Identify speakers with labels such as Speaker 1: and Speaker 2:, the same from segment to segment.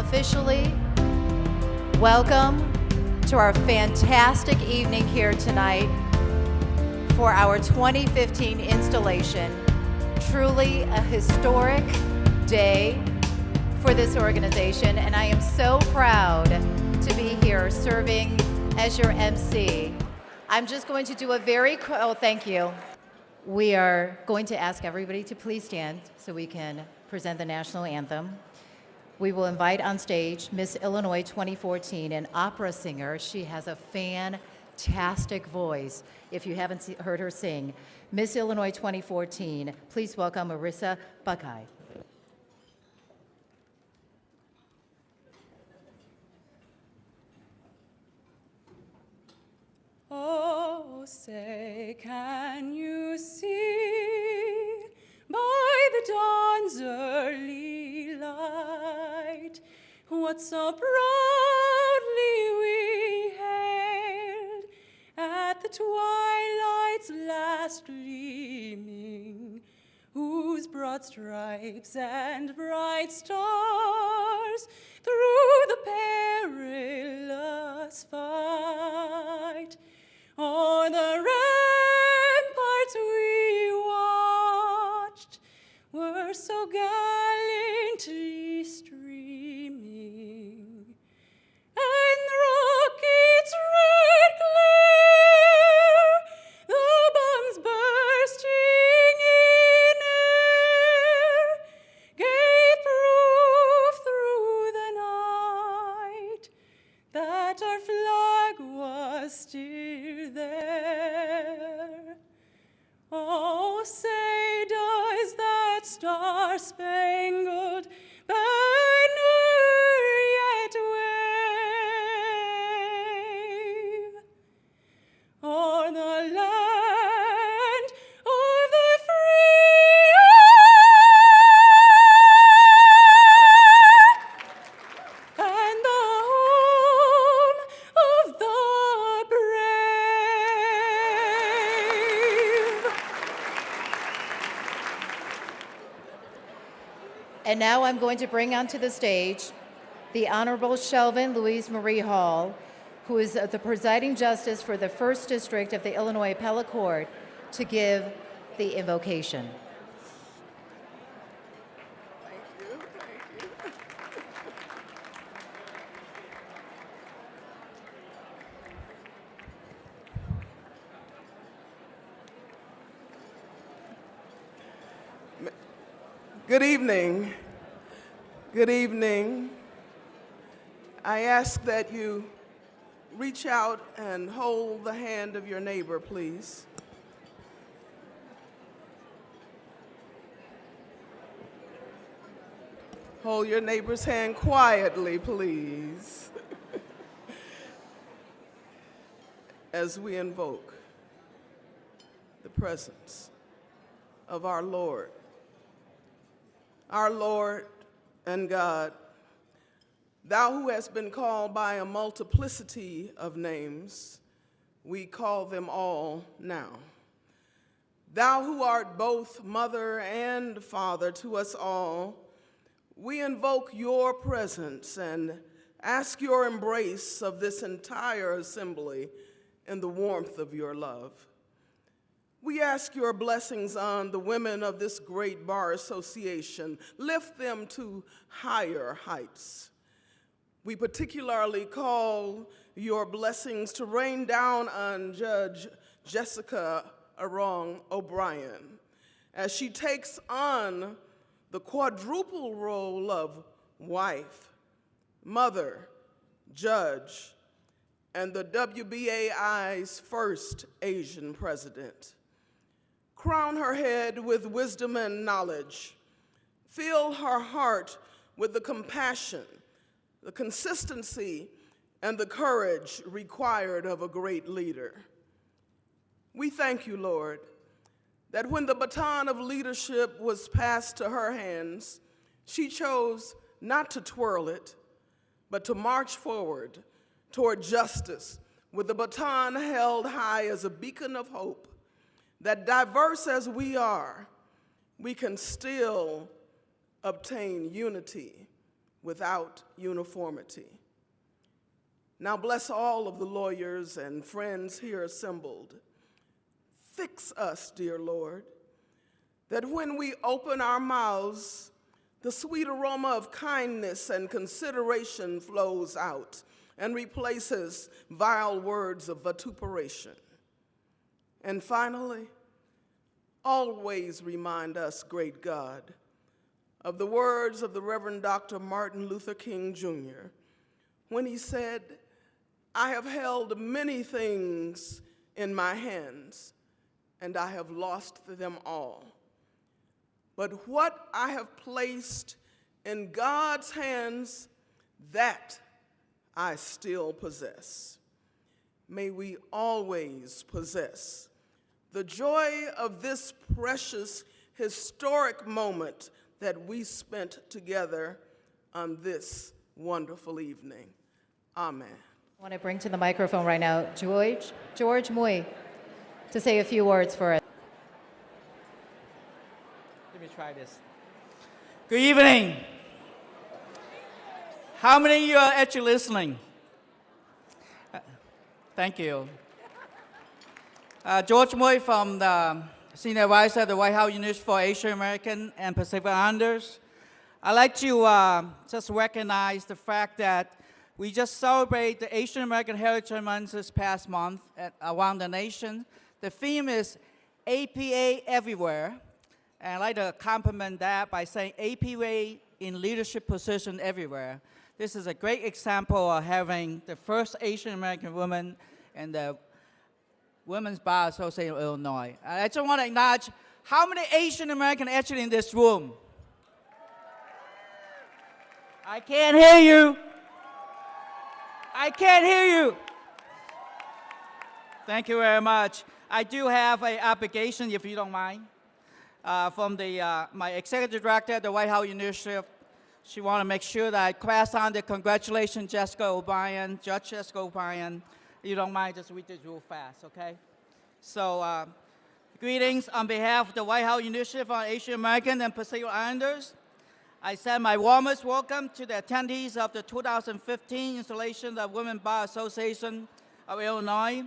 Speaker 1: officially welcome to our fantastic evening here tonight for our 2015 installation. Truly a historic day for this organization, and I am so proud to be here serving as your MC. I'm just going to do a thank you. We are going to ask everybody to please stand so we can present the National Anthem. We will invite on stage Miss Illinois 2014, an opera singer. She has a fantastic voice, if you haven't heard her sing. Miss Illinois 2014, please welcome Marissa Buckeye.
Speaker 2: Oh, say, can you see by the dawn's early light what so proudly we hailed at the twilight's last gleaming, whose broad stripes and bright stars through the perilous fight o'er the ramparts we watched were so gallantly streaming, and the rockets' red glare, the bombs bursting in air, gave proof through the night that our flag was still there. Oh, say, does that star-spangled banner yet wave o'er the land of the free and the home of the brave?
Speaker 1: And now I'm going to bring onto the stage the Honorable Shelvin Louise Marie Hall, who is the presiding justice for the First District of the Illinois Appellate Court, to give the invocation.
Speaker 3: Thank you. Good evening. Good evening. I ask that you reach out and hold the hand of your neighbor, please. Hold your neighbor's hand quietly, please, as we invoke the presence of our Lord and God. Thou who hast been called by a multiplicity of names, we call them all now. Thou who art both mother and father to us all, we invoke your presence and ask your embrace of this entire assembly in the warmth of your love. We ask your blessings on the women of this great bar association. Lift them to higher heights. We particularly call your blessings to rain down on Judge Jessica Arong O'Brien as she takes on the quadruple role of wife, mother, judge, and the WBAI's first Asian president. Crown her head with wisdom and knowledge. Fill her heart with the compassion, the consistency, and the courage required of a great leader. We thank you, Lord, that when the baton of leadership was passed to her hands, she chose not to twirl it, but to march forward toward justice with the baton held high as a beacon of hope, that diverse as we are, we can still obtain unity without uniformity. Now bless all of the lawyers and friends here assembled. Fix us, dear Lord, that when we open our mouths, the sweet aroma of kindness and consideration flows out and replaces vile words of vituperation. And finally, always remind us, great God, of the words of the Reverend Dr. Martin Luther King Jr. when he said, "I have held many things in my hands, and I have lost them all. But what I have placed in God's hands, that I still possess." May we always possess the joy of this precious, historic moment that we spent together on this wonderful evening. Amen.
Speaker 1: I want to bring to the microphone right now George Mui to say a few words for us.
Speaker 4: Let me try this. Good evening. How many of you are actually listening? Thank you. George Mui from the Senior Advisor at the White House Initiative for Asian American and Pacific Islanders. I'd like to just recognize the fact that we just celebrated the Asian American Heritage Month this past month around the nation. The theme is APA Everywhere. And I'd like to complement that by saying APA in leadership position everywhere. This is a great example of having the first Asian American woman in the Women's Bar Association of Illinois. I just want to acknowledge how many Asian Americans actually in this room. I can't hear you. I can't hear you. Thank you very much. I do have an obligation, if you don't mind, from my executive director at the White House Initiative. She wanted to make sure that I pass on the congratulations, Jessica O'Brien, Judge Jessica O'Brien. If you don't mind, just read this real fast, okay? So, greetings on behalf of the White House Initiative on Asian American and Pacific Islanders. I send my warmest welcome to the attendees of the 2015 installation of Women's Bar Association of Illinois,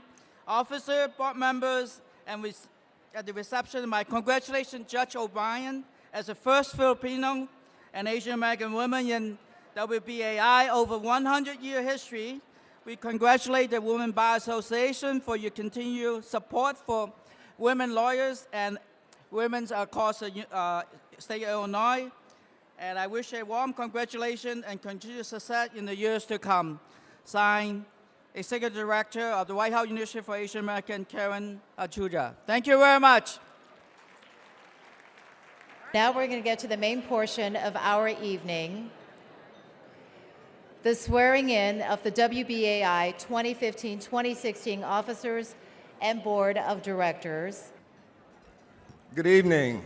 Speaker 4: officer, board members, and at the reception, my congratulations, Judge O'Brien, as the first Filipino and Asian American woman in WBAI over 100-year history. We congratulate the Women's Bar Association for your continued support for women lawyers and women across the state of Illinois. And I wish a warm congratulations and continued success in the years to come. Signed, Executive Director of the White House Initiative for Asian American, Karen Achuja. Thank you very much.
Speaker 1: Now we're going to get to the main portion of our evening, the swearing in of the WBAI 2015-2016 officers and board of directors.
Speaker 5: Good evening.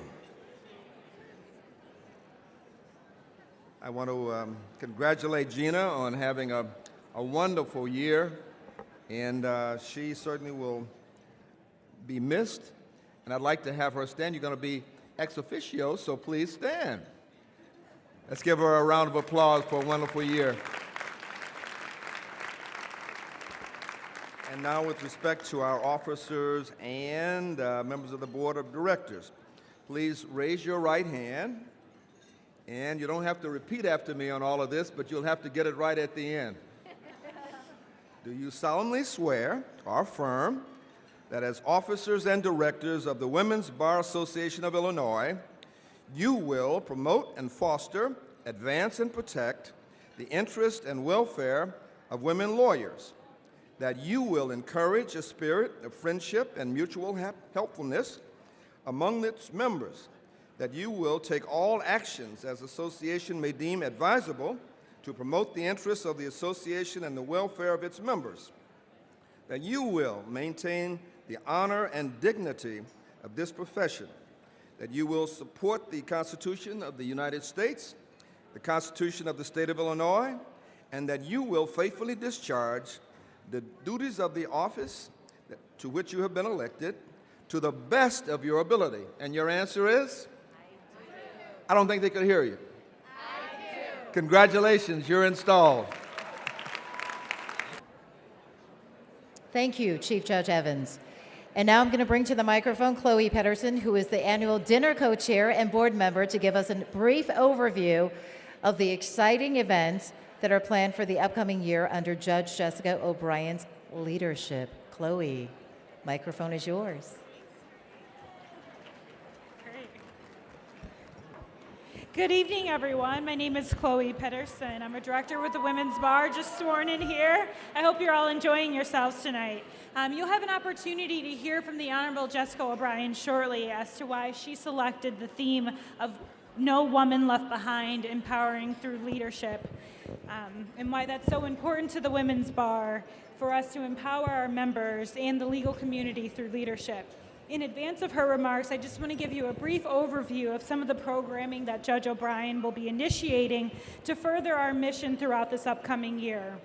Speaker 5: I want to congratulate Gina on having a wonderful year, and she certainly will be missed. And I'd like to have her stand. You're going to be ex officio, so please stand. Let's give her a round of applause for a wonderful year. And now, with respect to our officers and members of the board of directors, please raise your right hand. And you don't have to repeat after me on all of this, but you'll have to get it right at the end. Do you solemnly swear or affirm that as officers and directors of the Women's Bar Association of Illinois, you will promote and foster, advance and protect the interest and welfare of women lawyers, that you will encourage a spirit of friendship and mutual helpfulness among its members, that you will take all actions as association may deem advisable to promote the interests of the association and the welfare of its members, that you will maintain the honor and dignity of this profession, that you will support the Constitution of the United States, the Constitution of the State of Illinois, and that you will faithfully discharge the duties of the office to which you have been elected to the best of your ability. And your answer is? I don't think they could hear you. Congratulations, you're installed.
Speaker 1: Thank you, Chief Judge Evans. And now I'm going to bring to the microphone Chloe Patterson, who is the annual dinner co-chair and board member, to give us a brief overview of the exciting events that are planned for the upcoming year under Judge Jessica O'Brien's leadership. Chloe, microphone is yours.
Speaker 2: Good evening, everyone. My name is Chloe Patterson. I'm a director with the Women's Bar, just sworn in here. I hope you're all enjoying yourselves tonight. You'll have an opportunity to hear from the Honorable Jessica O'Brien shortly as to why she selected the theme of No Woman Left Behind, Empowering Through Leadership, and why that's so important to the Women's Bar for us to empower our members and the legal community through leadership. In advance of her remarks, I just want to give you a brief overview of some of the programming that Judge O'Brien will be initiating to further our mission throughout this upcoming year.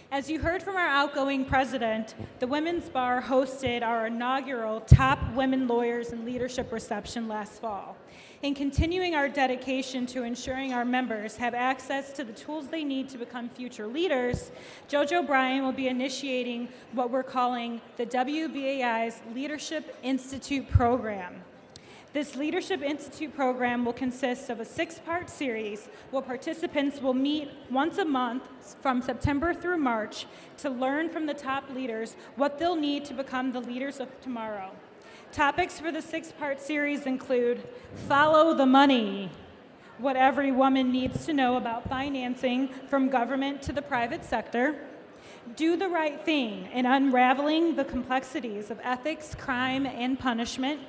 Speaker 2: As you heard from our outgoing president, the Women's Bar hosted our inaugural Top Women Lawyers in Leadership reception last fall. In continuing our dedication to ensuring our members have access to the tools they need to become future leaders, Judge O'Brien will be initiating what we're calling the WBAI's Leadership Institute program. This Leadership Institute program will consist of a 6-part series where participants will meet once a month from September through March to learn from the top leaders what they'll need to become the leaders of tomorrow. Topics for the 6-part series include Follow the Money, what every woman needs to know about financing from government to the private sector, Do the Right Thing in unraveling the complexities of ethics, crime, and punishment,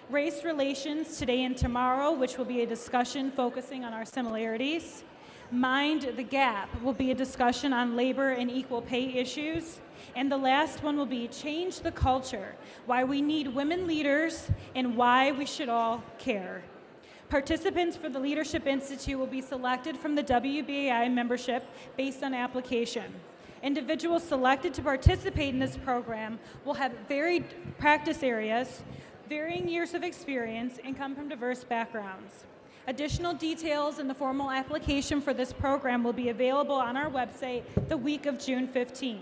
Speaker 2: Race Relations Today and Tomorrow, which will be a discussion focusing on our similarities, Mind the Gap will be a discussion on labor and equal pay issues, and the last one will be Change the Culture, why we need women leaders and why we should all care. Participants for the Leadership Institute will be selected from the WBAI membership based on application. Individuals selected to participate in this program will have varied practice areas, varying years of experience, and come from diverse backgrounds. Additional details in the formal application for this program will be available on our website the week of June 15th.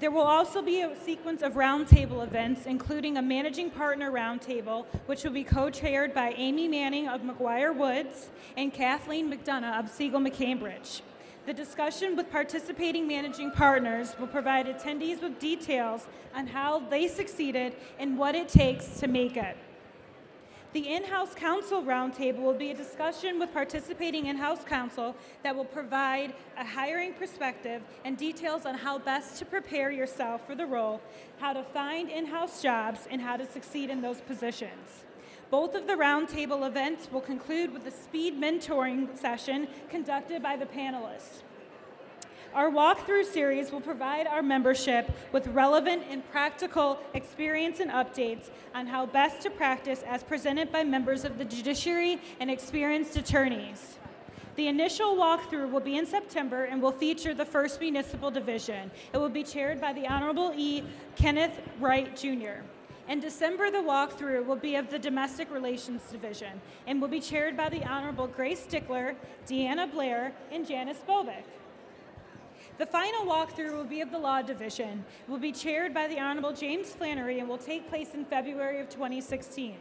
Speaker 2: There will also be a sequence of roundtable events, including a managing partner roundtable, which will be co-chaired by Amy Manning of McGuire Woods and Kathleen McDonough of Siegel McCambridge. The discussion with participating managing partners will provide attendees with details on how they succeeded and what it takes to make it. The in-house counsel roundtable will be a discussion with participating in-house counsel that will provide a hiring perspective and details on how best to prepare yourself for the role, how to find in-house jobs, and how to succeed in those positions. Both of the roundtable events will conclude with a speed mentoring session conducted by the panelists. Our walkthrough series will provide our membership with relevant and practical experience and updates on how best to practice as presented by members of the judiciary and experienced attorneys. The initial walkthrough will be in September and will feature the First Municipal Division. It will be chaired by the Honorable E. Kenneth Wright, Jr. In December, the walkthrough will be of the Domestic Relations Division and will be chaired by the Honorable Grace Stickler, Deanna Blair, and Janice Bobick. The final walkthrough will be of the Law Division. It will be chaired by the Honorable James Flannery and will take place in February of 2016.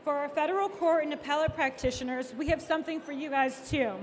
Speaker 2: For our federal court and appellate practitioners, we have something for you guys too.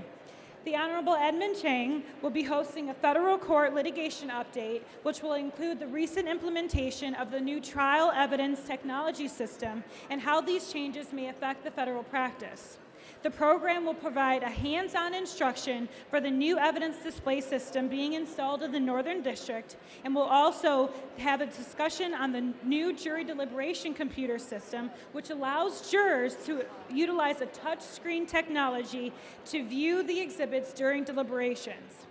Speaker 2: The Honorable Edmund Chang will be hosting a federal court litigation update, which will include the recent implementation of the new trial evidence technology system and how these changes may affect the federal practice. The program will provide a hands-on instruction for the new evidence display system being installed in the Northern District, and will also have a discussion on the new jury deliberation computer system, which allows jurors to utilize a touchscreen technology to view the exhibits during deliberations.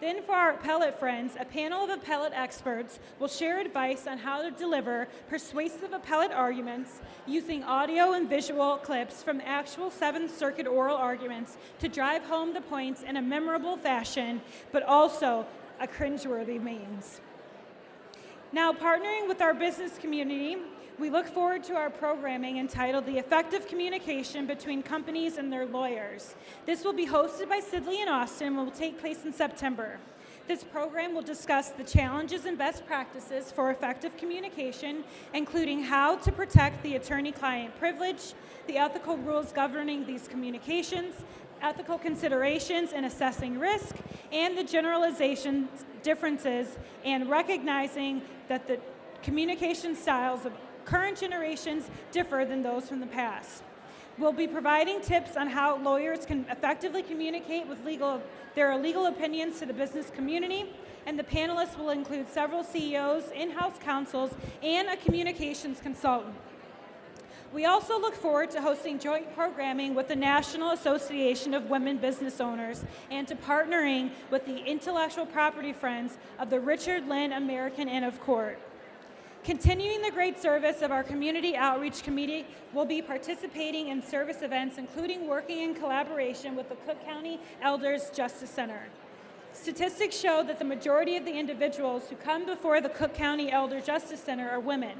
Speaker 2: Then for our appellate friends, a panel of appellate experts will share advice on how to deliver persuasive appellate arguments using audio and visual clips from actual Seventh Circuit oral arguments to drive home the points in a memorable fashion, but also a cringeworthy means. Now, partnering with our business community, We look forward to our programming entitled The Effective Communication Between Companies and Their Lawyers. This will be hosted by Sidley and Austin and will take place in September. This program will discuss the challenges and best practices for effective communication, including how to protect the attorney-client privilege, the ethical rules governing these communications, ethical considerations in assessing risk, and the generalization differences, and recognizing that the communication styles of current generations differ than those from the past. We'll be providing tips on how lawyers can effectively communicate with their legal opinions to the business community, and the panelists will include several CEOs, in-house counsels, and a communications consultant. We also look forward to hosting joint programming with the National Association of Women Business Owners and to partnering with the Intellectual Property Friends of the Richard Lynn American Inn of Court. Continuing the great service of our Community Outreach Committee, will be participating in service events, including working in collaboration with the Cook County Elders Justice Center. Statistics show that the majority of the individuals who come before the Cook County Elder Justice Center are women.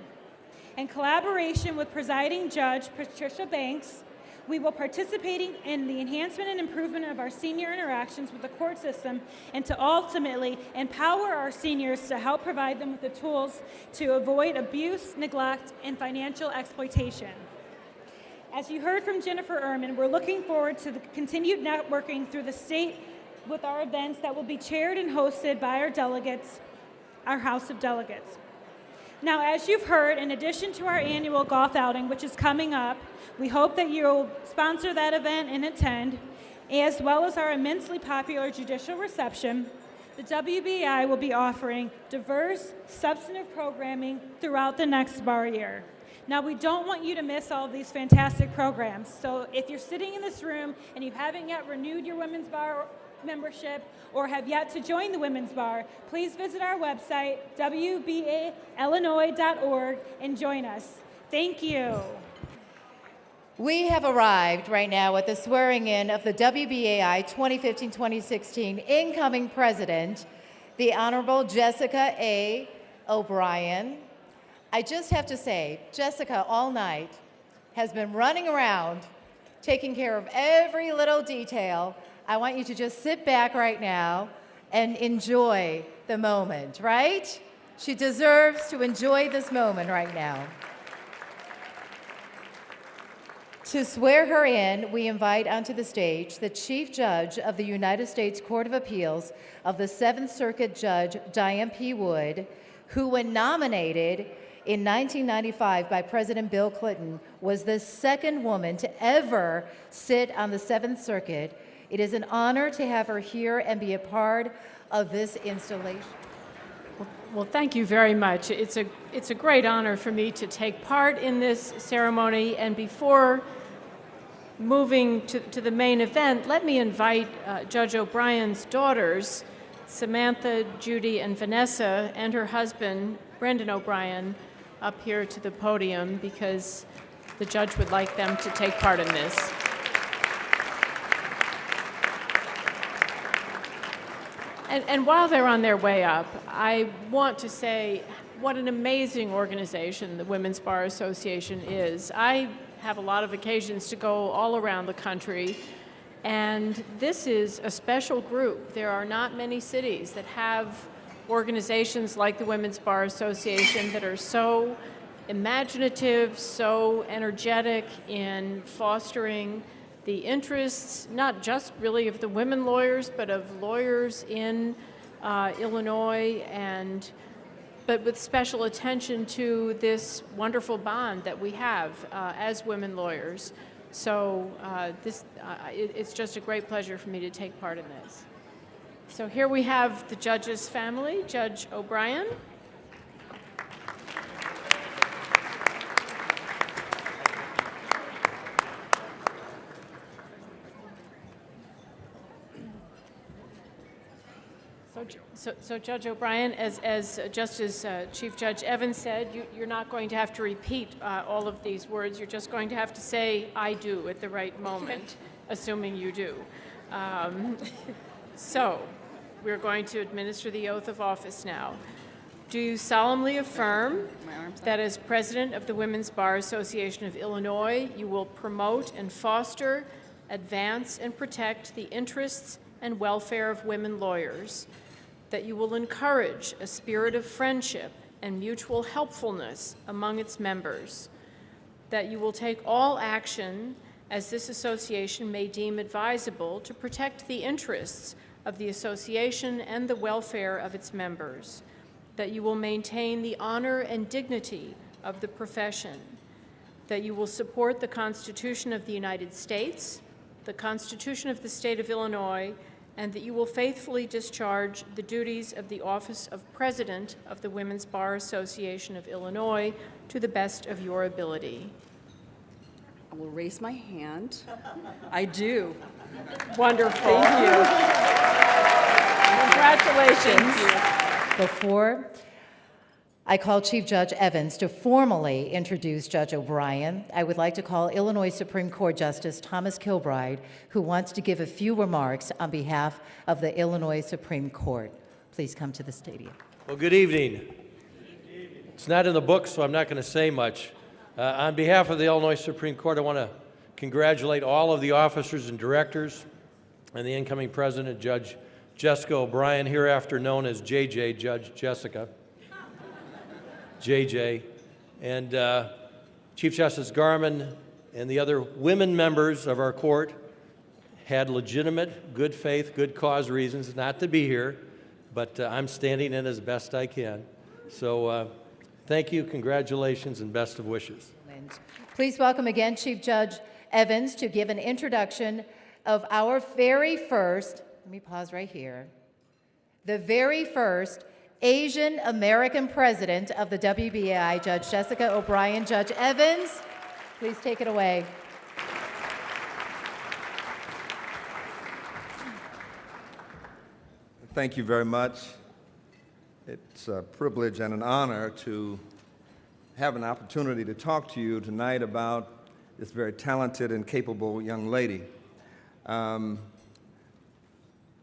Speaker 2: In collaboration with Presiding Judge Patricia Banks, we will participate in the enhancement and improvement of our senior interactions with the court system and to ultimately empower our seniors to help provide them with the tools to avoid abuse, neglect, and financial exploitation. As you heard from Jennifer Ehrman, we're looking forward to the continued networking through the state with our events that will be chaired and hosted by our delegates, our House of Delegates. Now, as you've heard, in addition to our annual golf outing, which is coming up, we hope that you'll sponsor that event and attend, as well as our immensely popular judicial reception. The WBAI will be offering diverse, substantive programming throughout the next bar year. Now, we don't want you to miss all of these fantastic programs, so if you're sitting in this room and you haven't yet renewed your Women's Bar membership or have yet to join the Women's Bar, please visit our website, wbaillinois.org, and join us. Thank you.
Speaker 1: We have arrived right now at the swearing in of the WBAI 2015-2016 incoming president, the Honorable Jessica A. O'Brien. I just have to say, Jessica all night has been running around taking care of every little detail. I want you to just sit back right now and enjoy the moment, right? She deserves to enjoy this moment right now. To swear her in, we invite onto the stage the Chief Judge of the United States Court of Appeals of the Seventh Circuit Judge Diane P. Wood, who, when nominated in 1995 by President Bill Clinton, was the second woman to ever sit on the Seventh Circuit. It is an honor to have her here and be a part of this installation.
Speaker 6: Well, thank you very much. It's a great honor for me to take part in this ceremony. And before moving to the main event, let me invite Judge O'Brien's daughters, Samantha, Judy, and Vanessa, and her husband, Brendan O'Brien, up here to the podium because the judge would like them to take part in this. And while they're on their way up, I want to say what an amazing organization the Women's Bar Association is. I have a lot of occasions to go all around the country, and this is a special group. There are not many cities that have organizations like the Women's Bar Association that are so imaginative, so energetic in fostering the interests, not just really of the women lawyers, but of lawyers in Illinois, but with special attention to this wonderful bond that we have as women lawyers. So it's just a great pleasure for me to take part in this. So here we have the judge's family, Judge O'Brien. So Judge O'Brien, as Chief Judge Evans said, you're not going to have to repeat all of these words. You're just going to have to say, "I do," at the right moment, assuming you do. So we're going to administer the oath of office now. Do you solemnly affirm that as President of the Women's Bar Association of Illinois, you will promote and foster, advance, and protect the interests and welfare of women lawyers, that you will encourage a spirit of friendship and mutual helpfulness among its members, that you will take all action as this association may deem advisable to protect the interests of the association and the welfare of its members, that you will maintain the honor and dignity of the profession, that you will support the Constitution of the United States, the Constitution of the State of Illinois, and that you will faithfully discharge the duties of the office of President of the Women's Bar Association of Illinois to the best of your ability.
Speaker 7: I will raise my hand. I do.
Speaker 6: Wonderful. Thank you. Congratulations.
Speaker 7: Thank you.
Speaker 1: Before I call Chief Judge Evans to formally introduce Judge O'Brien, I would like to call Illinois Supreme Court Justice Thomas Kilbride, who wants to give a few remarks on behalf of the Illinois Supreme Court. Please come to the stadium.
Speaker 8: Well, good evening. It's not in the book, so I'm not going to say much. On behalf of the Illinois Supreme Court, I want to congratulate all of the officers and directors and the incoming president, Judge Jessica O'Brien, hereafter known as JJ, Judge Jessica. JJ, and Chief Justice Garmon and the other women members of our court had legitimate, good faith, good cause reasons not to be here, but I'm standing in as best I can. So thank you, congratulations, and best of wishes.
Speaker 1: Please welcome again Chief Judge Evans to give an introduction of our very first, let me pause right here, the very first Asian American president of the WBAI, Judge Jessica O'Brien. Judge Evans, please take it away.
Speaker 5: Thank you very much. It's a privilege and an honor to have an opportunity to talk to you tonight about this very talented and capable young lady.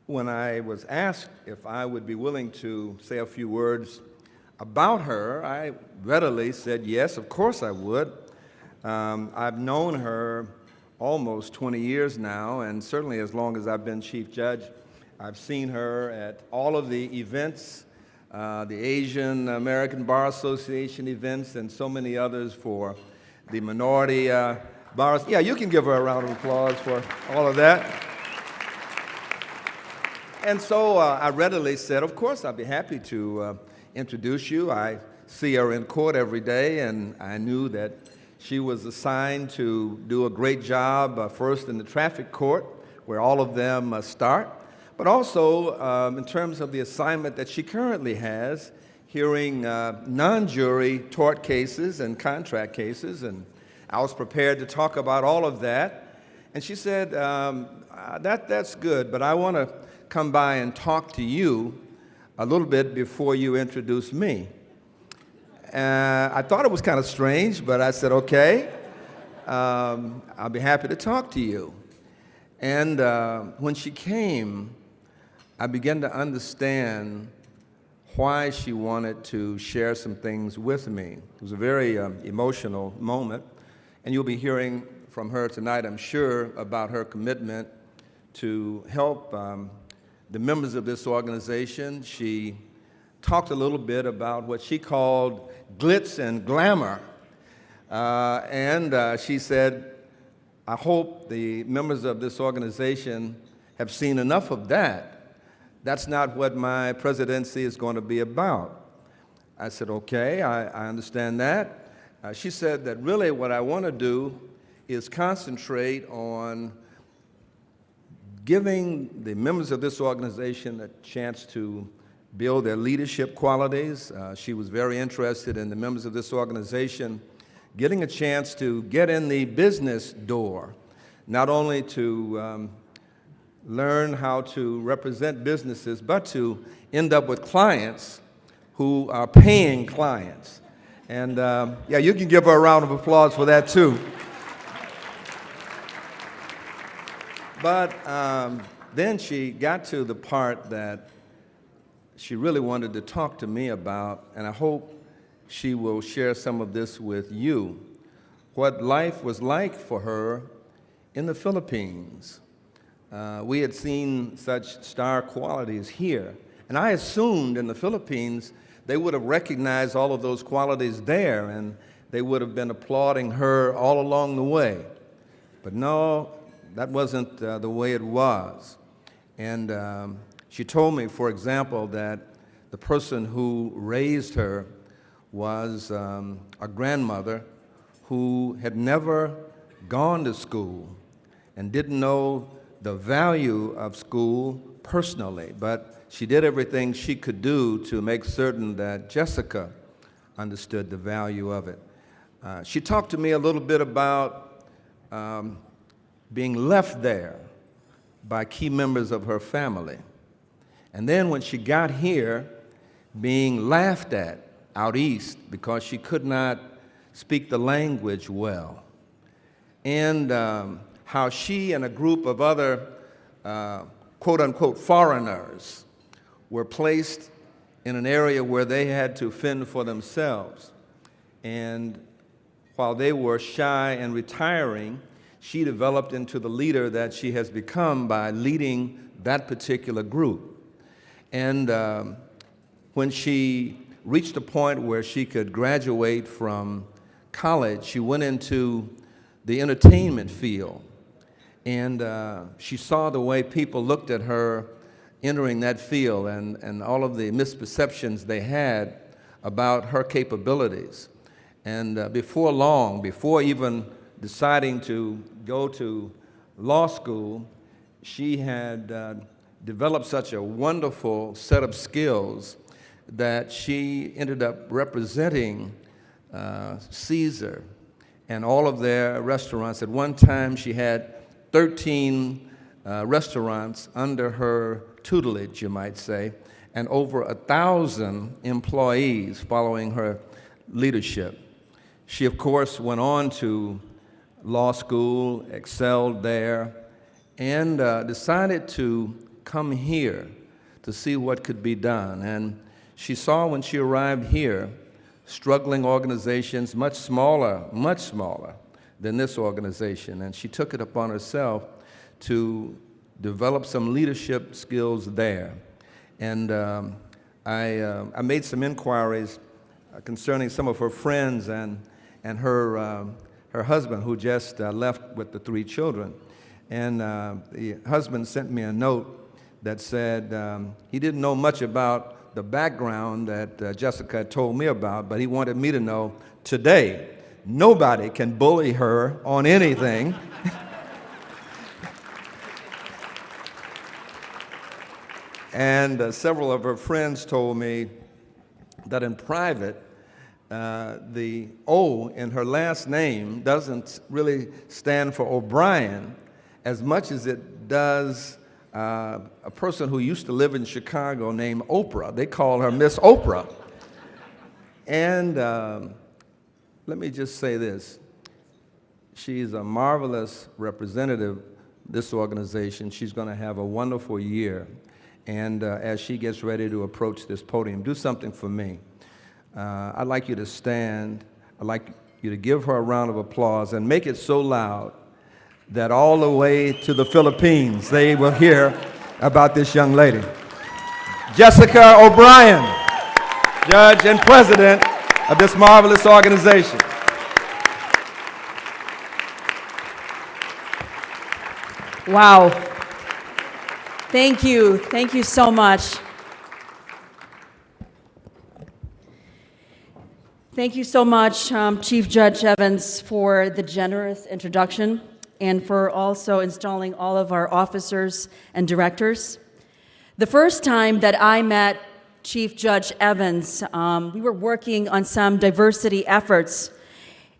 Speaker 5: When I was asked if I would be willing to say a few words about her, I readily said yes, of course I would. I've known her almost 20 years now, and certainly as long as I've been Chief Judge, I've seen her at all of the events, the Asian American Bar Association events, and so many others for the minority bars. Yeah, you can give her a round of applause for all of that. And so I readily said, of course, I'd be happy to introduce you. I see her in court every day, and I knew that she was assigned to do a great job, first in the traffic court, where all of them start, but also in terms of the assignment that she currently has, hearing non-jury tort cases and contract cases. And I was prepared to talk about all of that. And she said, that's good, but I want to come by and talk to you a little bit before you introduce me. I thought it was kind of strange, but I said, okay, I'll be happy to talk to you. And when she came, I began to understand why she wanted to share some things with me. It was a very emotional moment, and you'll be hearing from her tonight, I'm sure, about her commitment to help the members of this organization. She talked a little bit about what she called glitz and glamour. And she said, I hope the members of this organization have seen enough of that. That's not what my presidency is going to be about. I said, okay, I understand that. She said that really what I want to do is concentrate on giving the members of this organization a chance to build their leadership qualities. She was very interested in the members of this organization getting a chance to get in the business door, not only to learn how to represent businesses, but to end up with clients who are paying clients. And yeah, you can give her a round of applause for that too. But then she got to the part that she really wanted to talk to me about, and I hope she will share some of this with you, what life was like for her in the Philippines. We had seen such star qualities here, and I assumed in the Philippines they would have recognized all of those qualities there, and they would have been applauding her all along the way. But no, that wasn't the way it was. And she told me, for example, that the person who raised her was a grandmother who had never gone to school and didn't know the value of school personally, but she did everything she could do to make certain that Jessica understood the value of it. She talked to me a little bit about being left there by key members of her family. And then when she got here, being laughed at out east because she could not speak the language well. And how she and a group of other quote-unquote foreigners were placed in an area where they had to fend for themselves. And while they were shy and retiring, she developed into the leader that she has become by leading that particular group. And when she reached a point where she could graduate from college, she went into the entertainment field. And she saw the way people looked at her entering that field and all of the misperceptions they had about her capabilities. And before long, before even deciding to go to law school, she had developed such a wonderful set of skills that she ended up representing Caesar and all of their restaurants. At one time, she had 13 restaurants under her tutelage, you might say, and over 1,000 employees following her leadership. She, of course, went on to law school, excelled there, and decided to come here to see what could be done. And she saw when she arrived here struggling organizations much smaller than this organization, and she took it upon herself to develop some leadership skills there. And I made some inquiries concerning some of her friends and her husband, who just left with the 3 children. And the husband sent me a note that said he didn't know much about the background that Jessica had told me about, but he wanted me to know today, nobody can bully her on anything. And several of her friends told me that in private, the O in her last name doesn't really stand for O'Brien as much as it does a person who used to live in Chicago named Oprah. They call her Miss Oprah. And let me just say this. She's a marvelous representative of this organization. She's going to have a wonderful year. And as she gets ready to approach this podium, do something for me. I'd like you to stand. I'd like you to give her a round of applause and make it so loud that all the way to the Philippines they will hear about this young lady. Jessica O'Brien, Judge and President of this marvelous organization.
Speaker 7: Wow. Thank you. Thank you so much. Thank you so much, Chief Judge Evans, for the generous introduction and for also installing all of our officers and directors. The first time that I met Chief Judge Evans, we were working on some diversity efforts,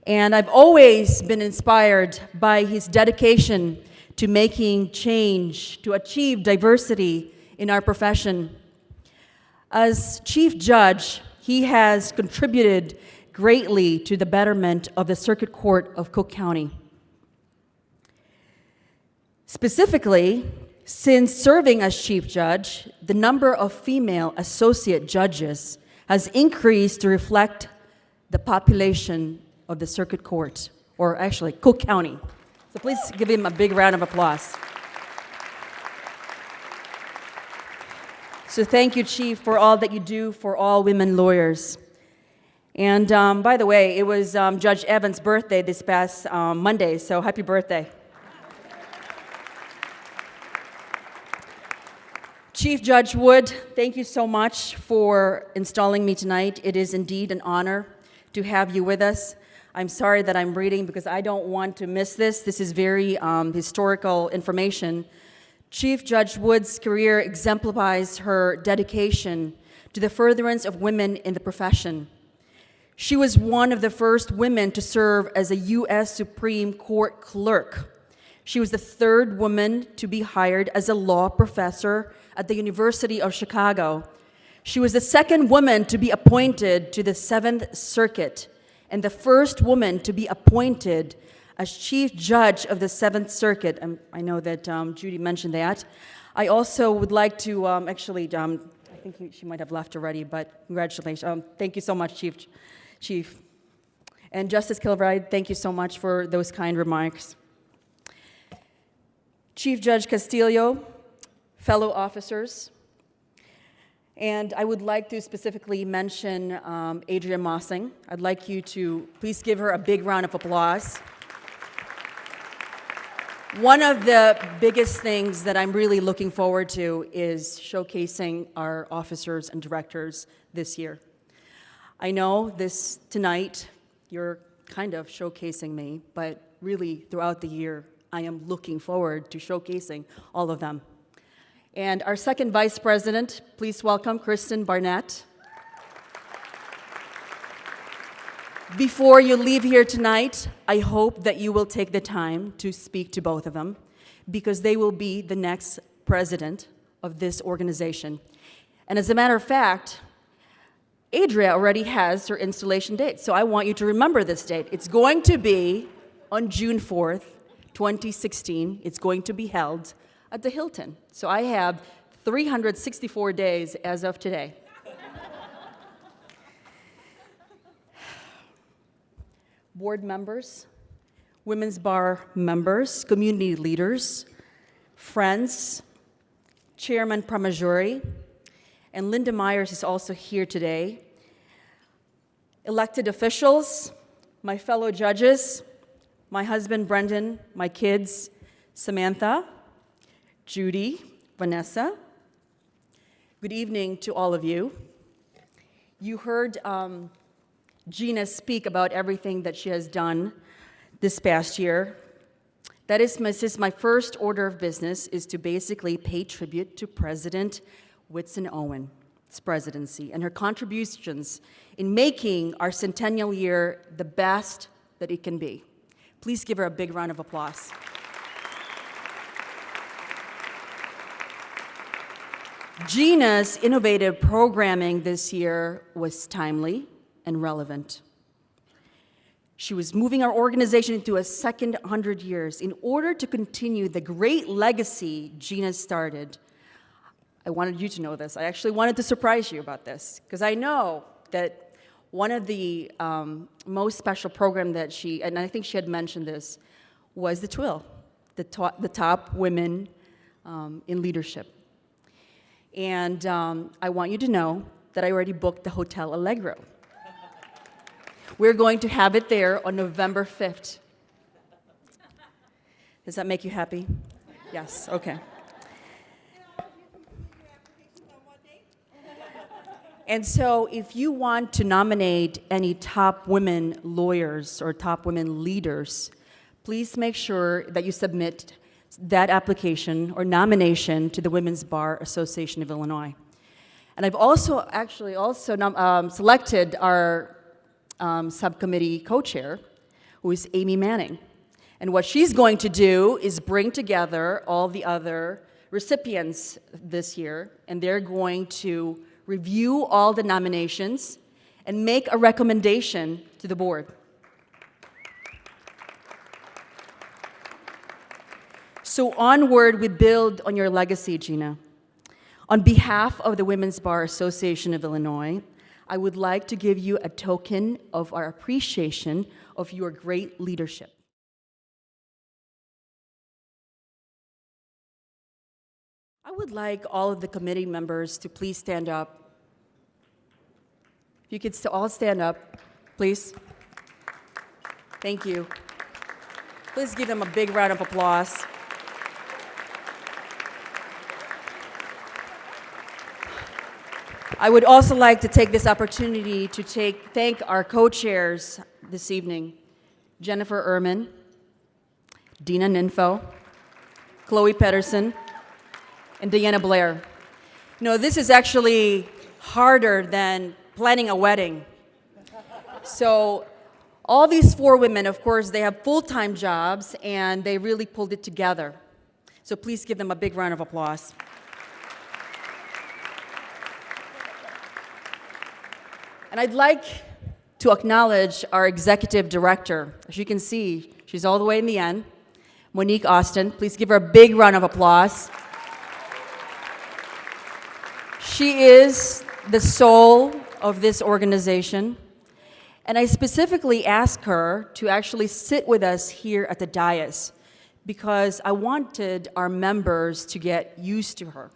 Speaker 7: and I've always been inspired by his dedication to making change, to achieve diversity in our profession. As Chief Judge, he has contributed greatly to the betterment of the Circuit Court of Cook County. Specifically, Since serving as chief judge, the number of female associate judges has increased to reflect the population of the circuit court, or actually Cook County. So please give him a big round of applause. So thank you, Chief, for all that you do for all women lawyers. And by the way, it was Judge Evans' birthday this past Monday, so happy birthday. Chief Judge Wood, thank you so much for installing me tonight. It is indeed an honor to have you with us. I'm sorry that I'm reading because I don't want to miss this. This is very historical information. Chief Judge Wood's career exemplifies her dedication to the furtherance of women in the profession. She was one of the first women to serve as a U.S. Supreme Court clerk. She was the third woman to be hired as a law professor at the University of Chicago. She was the second woman to be appointed to the Seventh Circuit and the first woman to be appointed as Chief Judge of the Seventh Circuit. I know that Judy mentioned that. I also would like to I think she might have left already, but congratulations. Thank you so much, Chief. And Justice Kilbride, thank you so much for those kind remarks. Chief Judge Castillo, fellow officers, and I would like to specifically mention Adria Mossing. I'd like you to please give her a big round of applause. One of the biggest things that I'm really looking forward to is showcasing our officers and directors this year. I know tonight you're kind of showcasing me, but really throughout the year, I am looking forward to showcasing all of them. And our second vice president, please welcome Kristen Barnett. Before you leave here tonight, I hope that you will take the time to speak to both of them because they will be the next president of this organization. And as a matter of fact, Adria already has her installation date, so I want you to remember this date. It's going to be on June 4th, 2016. It's going to be held at the Hilton. So I have 364 days as of today. Board members, Women's Bar members, community leaders, friends, Chairman Pramajori, and Linda Myers is also here today. Elected officials, my fellow judges, my husband Brendan, my kids Samantha, Judy, Vanessa. Good evening to all of you. You heard Gina speak about everything that she has done this past year. This is my first order of business is to basically pay tribute to President Whitsun Owen's presidency and her contributions in making our centennial year the best that it can be. Please give her a big round of applause. Gina's innovative programming this year was timely and relevant. She was moving our organization into a second 100 years. In order to continue the great legacy Gina started, I wanted you to know this. I actually wanted to surprise you about this, because I know that one of the most special program that she, and I think she had mentioned this, was the TWIL, the top women in leadership. And I want you to know that I already booked the Hotel Allegro. We're going to have it there on November 5th. Does that make you happy? Yes, okay. And so if you want to nominate any top women lawyers or top women leaders, please make sure that you submit that application or nomination to the Women's Bar Association of Illinois. And I've also selected our subcommittee co-chair, who is Amy Manning. And what she's going to do is bring together all the other recipients this year, and they're going to review all the nominations and make a recommendation to the board. So onward, we build on your legacy, Gina. On behalf of the Women's Bar Association of Illinois, I would like to give you a token of our appreciation of your great leadership. I would like all of the committee members to please stand up. If you could all stand up, please. Thank you. Please give them a big round of applause. I would also like to take this opportunity to thank our co-chairs this evening, Jennifer Ehrman, Dina Ninfo, Chloe Patterson, and Deanna Blair. You know, this is actually harder than planning a wedding. So all these 4 women, of course, they have full-time jobs, and they really pulled it together. So please give them a big round of applause. And I'd like to acknowledge our executive director. As you can see, she's all the way in the end, Monique Austin. Please give her a big round of applause. She is the soul of this organization, and I specifically asked her to actually sit with us here at the dais because I wanted our members to get used to her.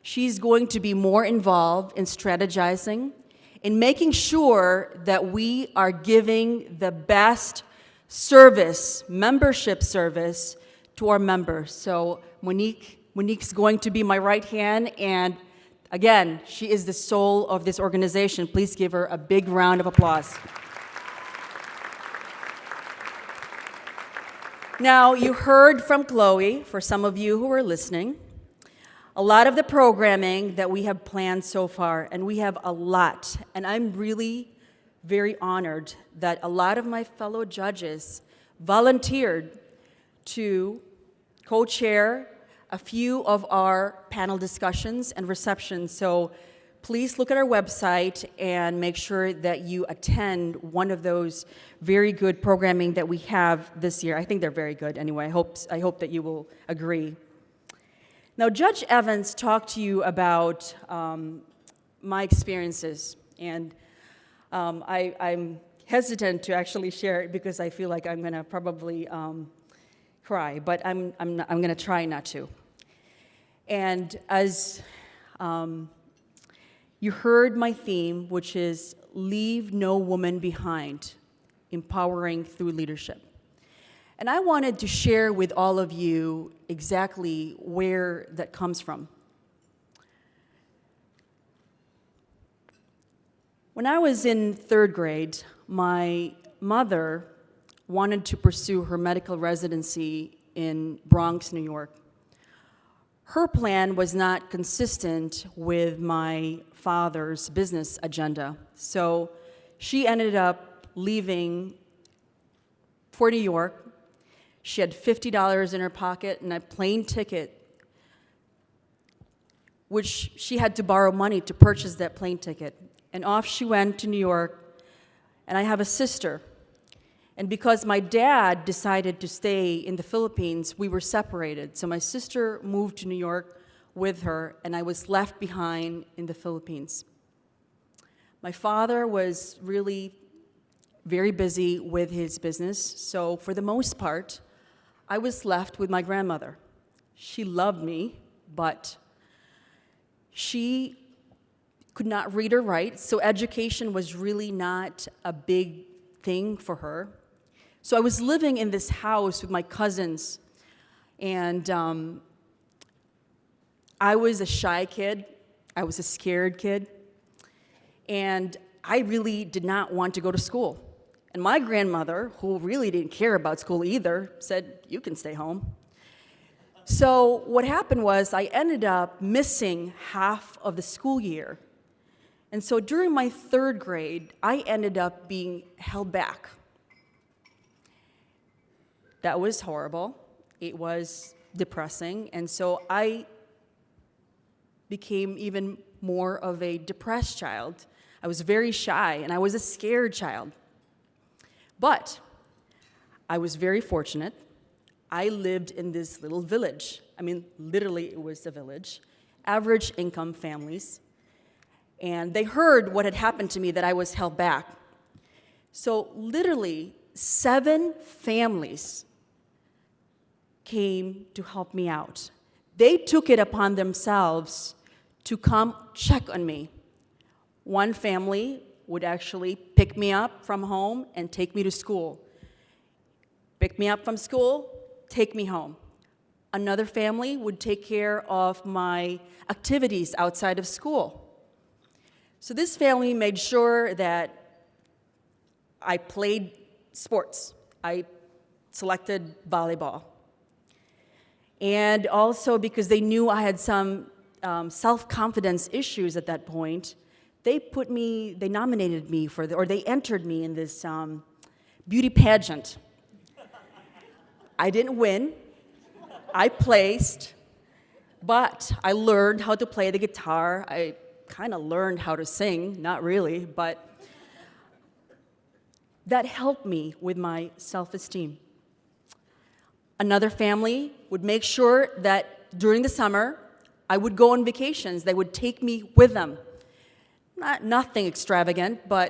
Speaker 7: She's going to be more involved in strategizing, in making sure that we are giving the best service, membership service, to our members. So Monique's going to be my right hand, and again, she is the soul of this organization. Please give her a big round of applause. Now, you heard from Chloe, for some of you who are listening, a lot of the programming that we have planned so far, and we have a lot. And I'm really very honored that a lot of my fellow judges volunteered to co-chair a few of our panel discussions and receptions. So please look at our website and make sure that you attend one of those very good programming that we have this year. I think they're very good anyway. I hope that you will agree. Now, Judge Evans talked to you about my experiences, and I'm hesitant to actually share it because I feel like I'm going to probably cry, but I'm going to try not to. And as you heard my theme, which is Leave No Woman Behind, Empowering Through Leadership. And I wanted to share with all of you exactly where that comes from. When I was in 3rd grade, my mother wanted to pursue her medical residency in Bronx, New York. Her plan was not consistent with my father's business agenda, so she ended up leaving for New York. She had $50 in her pocket and a plane ticket, which she had to borrow money to purchase that plane ticket. And off she went to New York, and I have a sister. And because my dad decided to stay in the Philippines, we were separated. So my sister moved to New York with her, and I was left behind in the Philippines. My father was really very busy with his business, so for the most part, I was left with my grandmother. She loved me, but she could not read or write, so education was really not a big thing for her. So I was living in this house with my cousins, and I was a shy kid. I was a scared kid, and I really did not want to go to school. And my grandmother, who really didn't care about school either, said, "You can stay home." So what happened was I ended up missing half of the school year. And so during my 3rd grade, I ended up being held back. That was horrible. It was depressing. And so I became even more of a depressed child. I was very shy, and I was a scared child. But I was very fortunate. I lived in this little village. I mean, literally, it was a village. Average income families. And they heard what had happened to me, that I was held back. So literally, 7 families came to help me out. They took it upon themselves to come check on me. One family would actually pick me up from home and take me to school. Pick me up from school, take me home. Another family would take care of my activities outside of school. So this family made sure that I played sports. I selected volleyball. And also because they knew I had some self-confidence issues at that point, they nominated me or they entered me in this beauty pageant. I didn't win. I placed, but I learned how to play the guitar. I kind of learned how to sing, not really, but that helped me with my self-esteem. Another family would make sure that during the summer, I would go on vacations. They would take me with them. Nothing extravagant, but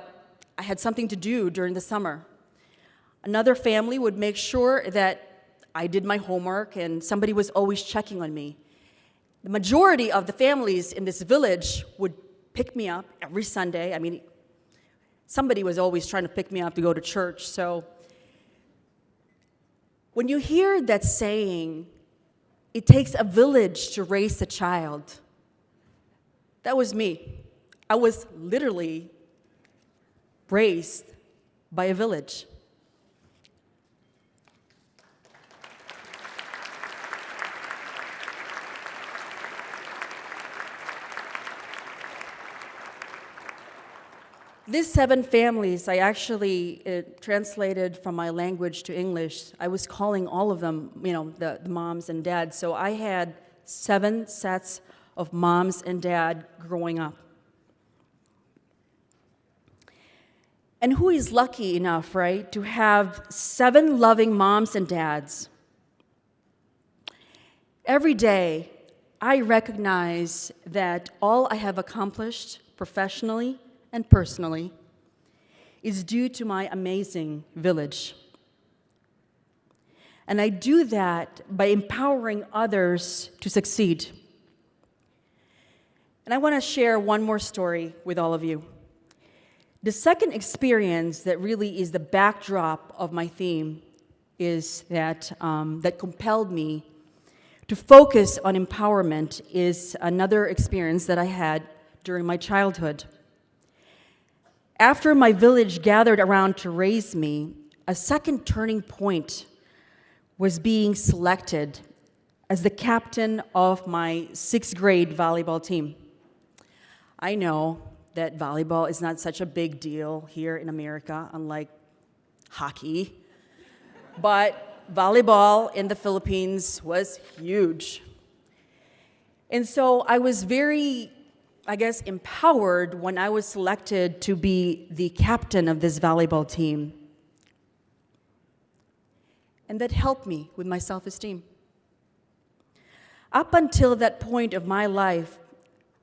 Speaker 7: I had something to do during the summer. Another family would make sure that I did my homework and somebody was always checking on me. The majority of the families in this village would pick me up every Sunday. I mean, somebody was always trying to pick me up to go to church. So when you hear that saying, it takes a village to raise a child, that was me. I was literally raised by a village. These 7 families, I actually translated from my language to English. I was calling all of them, the moms and dads. So I had 7 sets of moms and dad growing up. And who is lucky enough, right, to have 7 loving moms and dads? Every day, I recognize that all I have accomplished professionally and personally is due to my amazing village. And I do that by empowering others to succeed. And I want to share one more story with all of you. The second experience that really is the backdrop of my theme is that compelled me to focus on empowerment is another experience that I had during my childhood. After my village gathered around to raise me, a second turning point was being selected as the captain of my 6th grade volleyball team. I know that volleyball is not such a big deal here in America, unlike hockey, but volleyball in the Philippines was huge. And so I was very empowered when I was selected to be the captain of this volleyball team. And that helped me with my self-esteem. Up until that point of my life,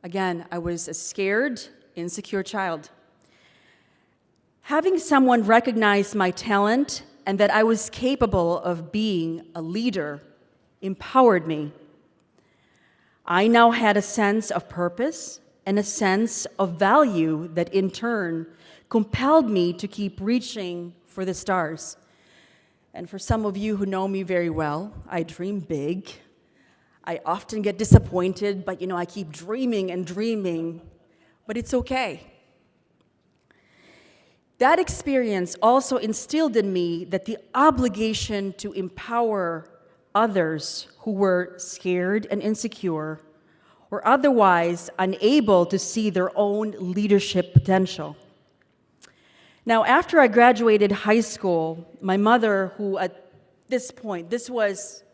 Speaker 7: again, I was a scared, insecure child. Having someone recognize my talent and that I was capable of being a leader empowered me. I now had a sense of purpose and a sense of value that in turn compelled me to keep reaching for the stars. And for some of you who know me very well, I dream big. I often get disappointed, but I keep dreaming and dreaming, but it's okay. That experience also instilled in me that the obligation to empower others who were scared and insecure or otherwise unable to see their own leadership potential. Now, after I graduated high school, my mother, who at this point, this was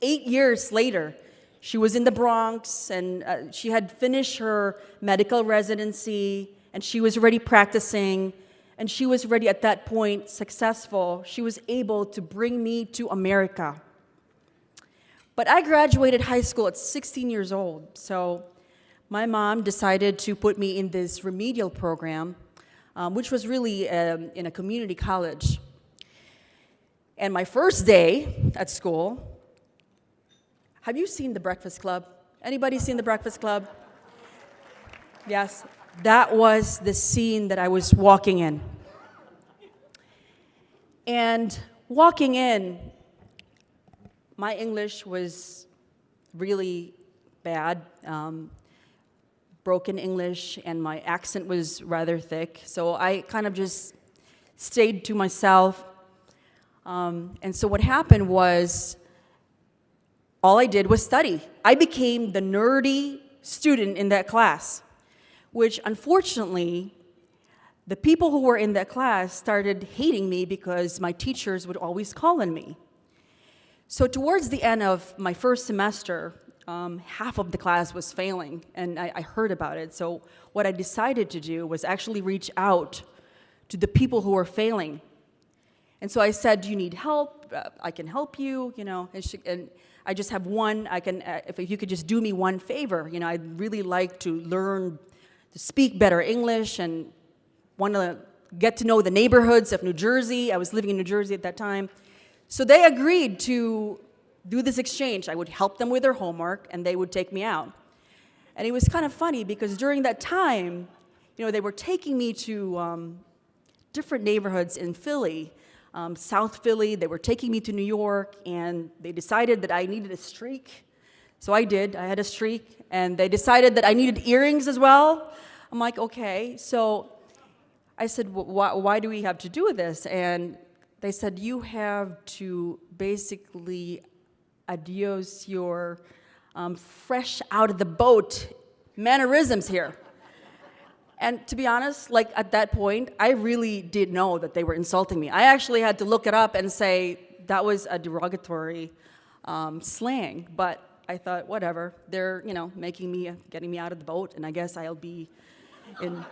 Speaker 7: 8 years later, she was in the Bronx and she had finished her medical residency and she was already practicing and she was already at that point successful. She was able to bring me to America. But I graduated high school at 16 years old, so my mom decided to put me in this remedial program, which was really in a community college. And my first day at school, have you seen The Breakfast Club? Anybody seen The Breakfast Club? Yes, that was the scene that I was walking in. And walking in, my English was really bad, broken English, and my accent was rather thick. So I kind of just stayed to myself. And so what happened was, all I did was study. I became the nerdy student in that class, which unfortunately, the people who were in that class started hating me because my teachers would always call on me. So towards the end of my first semester, half of the class was failing, and I heard about it. So what I decided to do was actually reach out to the people who were failing. And so I said, "Do you need help? I can help you, you know." And I just have one. I can, if you could just do me one favor, you know, I'd really like to learn to speak better English and want to get to know the neighborhoods of New Jersey. I was living in New Jersey at that time. So they agreed to do this exchange. I would help them with their homework, and they would take me out. And it was kind of funny because during that time, you know, they were taking me to different neighborhoods in Philly, South Philly. They were taking me to New York, and they decided that I needed a streak. So I did. I had a streak. And they decided that I needed earrings as well. I'm like, okay. So I said, why do we have to do this? And they said, you have to basically adios your fresh out of the boat mannerisms here. And to be honest, like at that point, I really did know that they were insulting me. I actually had to look it up and say that was a derogatory slang. But I thought, whatever, they're, you know, getting me out of the boat, and I guess I'll be in.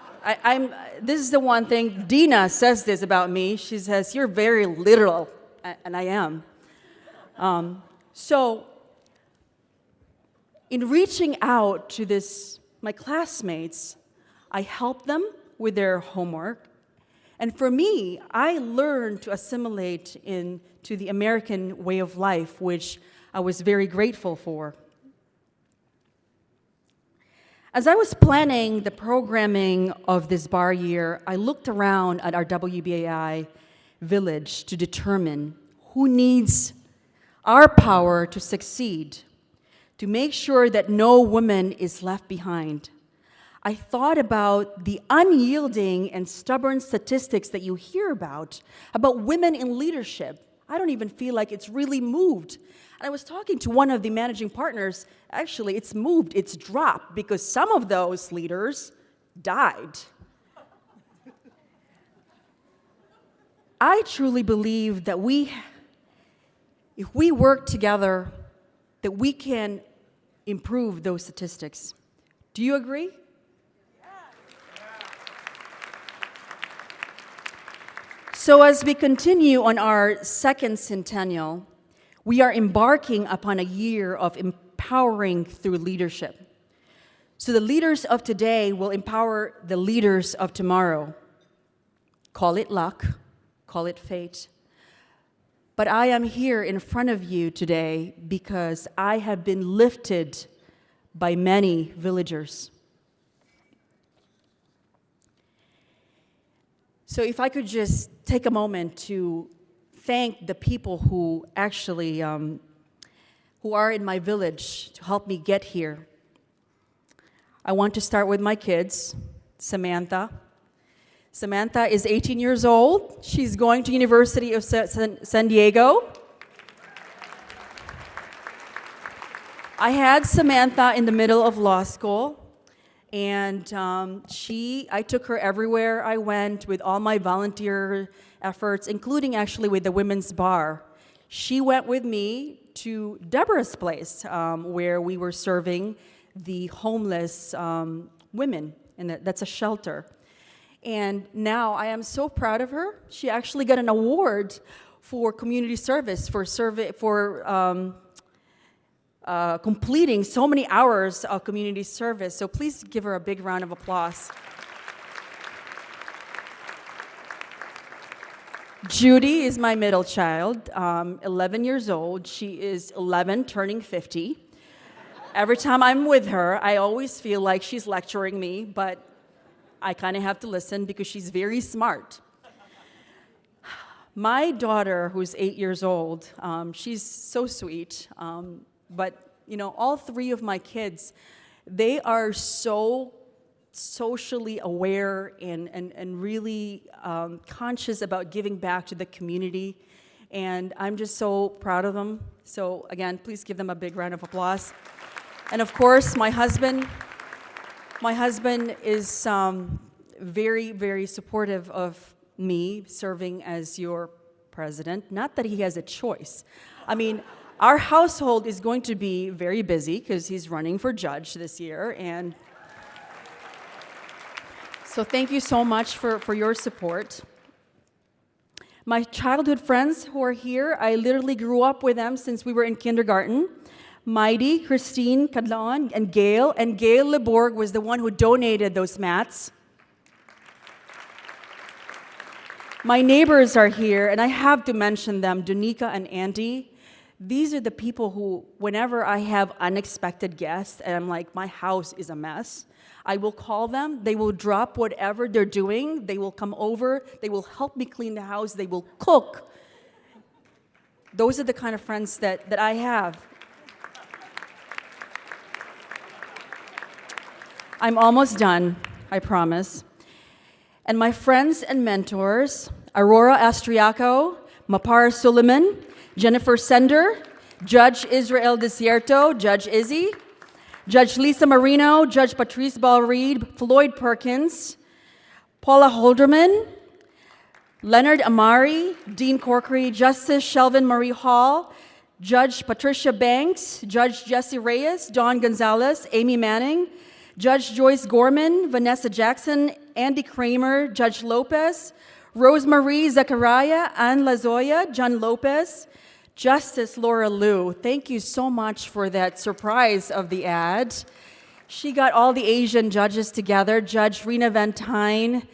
Speaker 7: This is the one thing, Dina says this about me. She says, you're very literal, and I am. So in reaching out to my classmates, I helped them with their homework. And for me, I learned to assimilate into the American way of life, which I was very grateful for. As I was planning the programming of this bar year, I looked around at our WBAI village to determine who needs our power to succeed, to make sure that no woman is left behind. I thought about the unyielding and stubborn statistics that you hear about women in leadership. I don't even feel like it's really moved. And I was talking to one of the managing partners. Actually, it's moved, it's dropped, because some of those leaders died. I truly believe that if we work together, that we can improve those statistics. Do you agree? So as we continue on our second centennial, we are embarking upon a year of empowering through leadership. So the leaders of today will empower the leaders of tomorrow. Call it luck, call it fate. But I am here in front of you today because I have been lifted by many villagers. So if I could just take a moment to thank the people who actually, who are in my village to help me get here. I want to start with my kids, Samantha. Samantha is 18 years old. She's going to University of San Diego. I had Samantha in the middle of law school. And I took her everywhere I went with all my volunteer efforts, including actually with the women's bar. She went with me to Deborah's place, where we were serving the homeless women, and that's a shelter. And now I am so proud of her. She actually got an award for community service, for completing so many hours of community service. So please give her a big round of applause. Judy is my middle child, 11 years old. She is 11, turning 50. Every time I'm with her, I always feel like she's lecturing me, but I kind of have to listen because she's very smart. My daughter, who's 8 years old, she's so sweet, but all three of my kids, they are so socially aware and really conscious about giving back to the community, and I'm just so proud of them. So again, please give them a big round of applause. And of course, my husband is very, very supportive of me serving as your president. Not that he has a choice. I mean, our household is going to be very busy because he's running for judge this year, and so thank you so much for your support. My childhood friends who are here, I literally grew up with them since we were in kindergarten. Maidi, Christine Cadlon, and Gail Leborg was the one who donated those mats. My neighbors are here, and I have to mention them, Danica and Andy. These are the people who, whenever I have unexpected guests, and I'm like, my house is a mess, I will call them, they will drop whatever they're doing, they will come over, they will help me clean the house, they will cook. Those are the kind of friends that I have. I'm almost done, I promise. And my friends and mentors, Aurora Astriaco, Mapar Suleiman, Jennifer Sender, Judge Israel Desierto, Judge Izzy, Judge Lisa Marino, Judge Patrice Ball-Reed, Floyd Perkins, Paula Holderman, Leonard Amari, Dean Corkery, Justice Shelvin Marie Hall, Judge Patricia Banks, Judge Jesse Reyes, Dawn Gonzalez, Amy Manning, Judge Joyce Gorman, Vanessa Jackson, Andy Kramer, Judge Lopez, Rosemarie Zachariah, Ann Lazoya, John Lopez, Justice Laura Liu. Thank you so much for that surprise of the ad. She got all the Asian judges together, Judge Rena Van Tyne,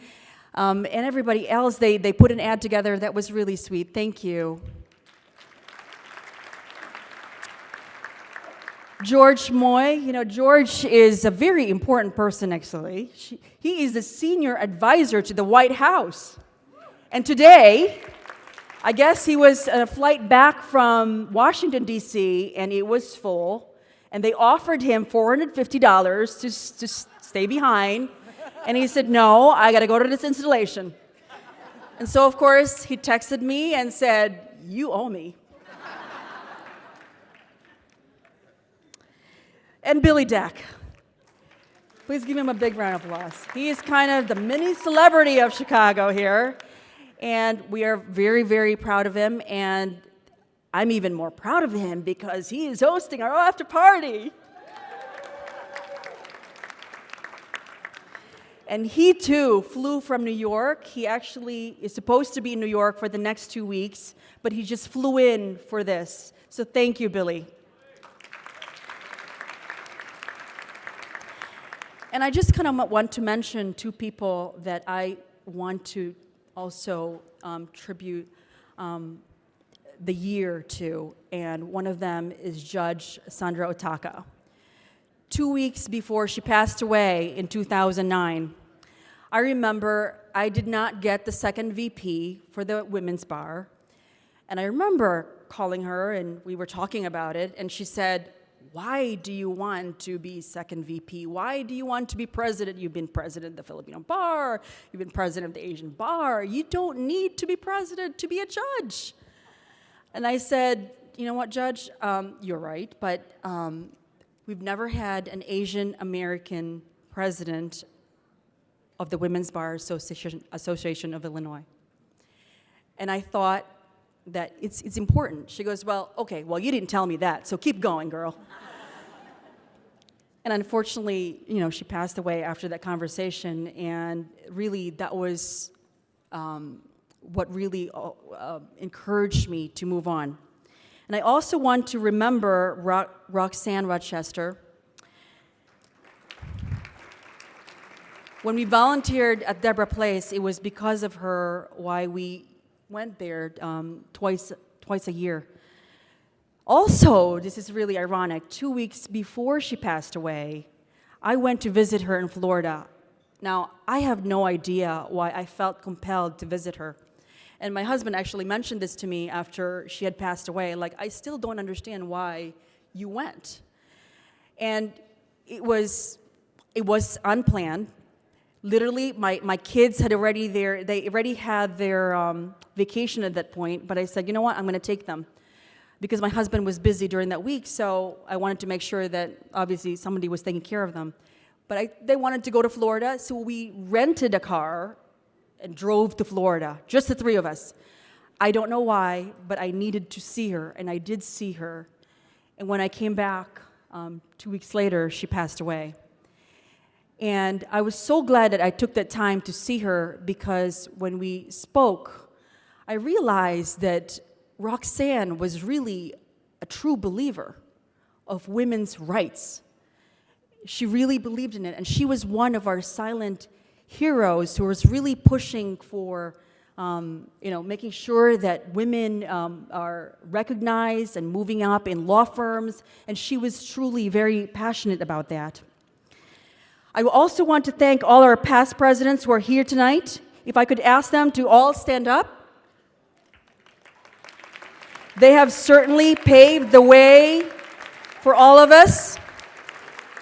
Speaker 7: and everybody else. They put an ad together that was really sweet. Thank you. George Moy, George is a very important person, actually. He is the senior advisor to the White House. And today, I guess he was on a flight back from Washington, D.C., and it was full, and they offered him $450 to stay behind, and he said, no, I got to go to this installation. And so, of course, he texted me and said, you owe me. And Billy Deck. Please give him a big round of applause. He is kind of the mini celebrity of Chicago here. And we are very, very proud of him. And I'm even more proud of him because he is hosting our after party. And he, too, flew from New York. He actually is supposed to be in New York for the next 2 weeks, but he just flew in for this. So thank you, Billy. And I just kind of want to mention two people that I want to also tribute the year to, and one of them is Judge Sandra Otaka. 2 weeks before she passed away in 2009, I remember I did not get the second VP for the women's bar, and I remember calling her, and we were talking about it, and she said, why do you want to be second VP? Why do you want to be president? You've been president of the Filipino bar. You've been president of the Asian bar. You don't need to be president to be a judge. And I said, you know what, Judge? You're right, but we've never had an Asian American president of the Women's Bar Association of Illinois. And I thought that it's important. She goes, well, okay, well, you didn't tell me that, so keep going, girl. And unfortunately, she passed away after that conversation, and really that was what really encouraged me to move on. And I also want to remember Roxanne Rochester. When we volunteered at Deborah Place, it was because of her why we went there twice a year. Also, this is really ironic, 2 weeks before she passed away, I went to visit her in Florida. Now, I have no idea why I felt compelled to visit her. And my husband actually mentioned this to me after she had passed away. Like, I still don't understand why you went. And it was unplanned. Literally, my kids had they already had their vacation at that point, but I said, you know what, I'm going to take them. Because my husband was busy during that week, so I wanted to make sure that obviously somebody was taking care of them. But they wanted to go to Florida, so we rented a car and drove to Florida, just the three of us. I don't know why, but I needed to see her, and I did see her. And when I came back 2 weeks later, she passed away. And I was so glad that I took that time to see her, because when we spoke, I realized that Roxanne was really a true believer of women's rights. She really believed in it, and she was one of our silent heroes who was really pushing for, making sure that women are recognized and moving up in law firms, and she was truly very passionate about that. I also want to thank all our past presidents who are here tonight. If I could ask them to all stand up. They have certainly paved the way for all of us.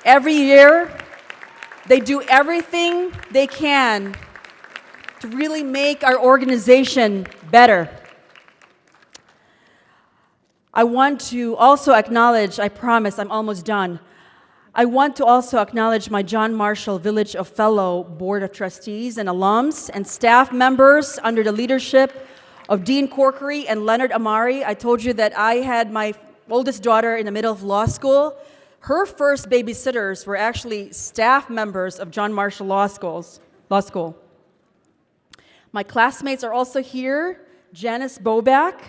Speaker 7: Every year, they do everything they can to really make our organization better. I want to also acknowledge, I promise, I'm almost done. I want to also acknowledge my John Marshall Village of Fellow Board of Trustees and alums and staff members under the leadership of Dean Corkery and Leonard Amari. I told you that I had my oldest daughter in the middle of law school. Her first babysitters were actually staff members of John Marshall Law School. My classmates are also here. Janice Boback,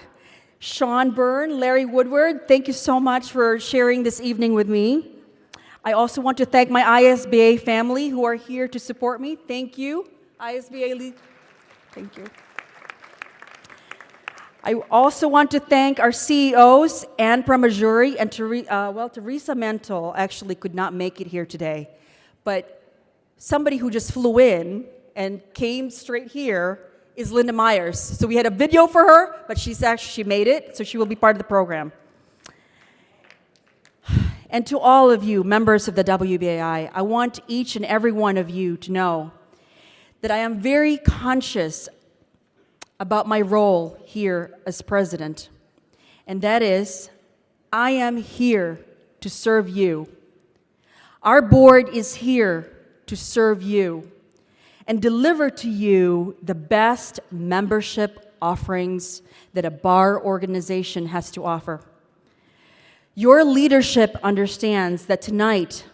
Speaker 7: Sean Byrne, Larry Woodward, thank you so much for sharing this evening with me. I also want to thank my ISBA family who are here to support me. Thank you, ISBA. Thank you. I also want to thank our CEOs, Ann Pramajuri and Teresa Mental actually could not make it here today. But somebody who just flew in and came straight here is Linda Myers. So we had a video for her, but she made it, so she will be part of the program. And to all of you, members of the WBAI, I want each and every one of you to know that I am very conscious about my role here as president, and that is, I am here to serve you. Our board is here to serve you and deliver to you the best membership offerings that a bar organization has to offer. Your leadership understands that tonight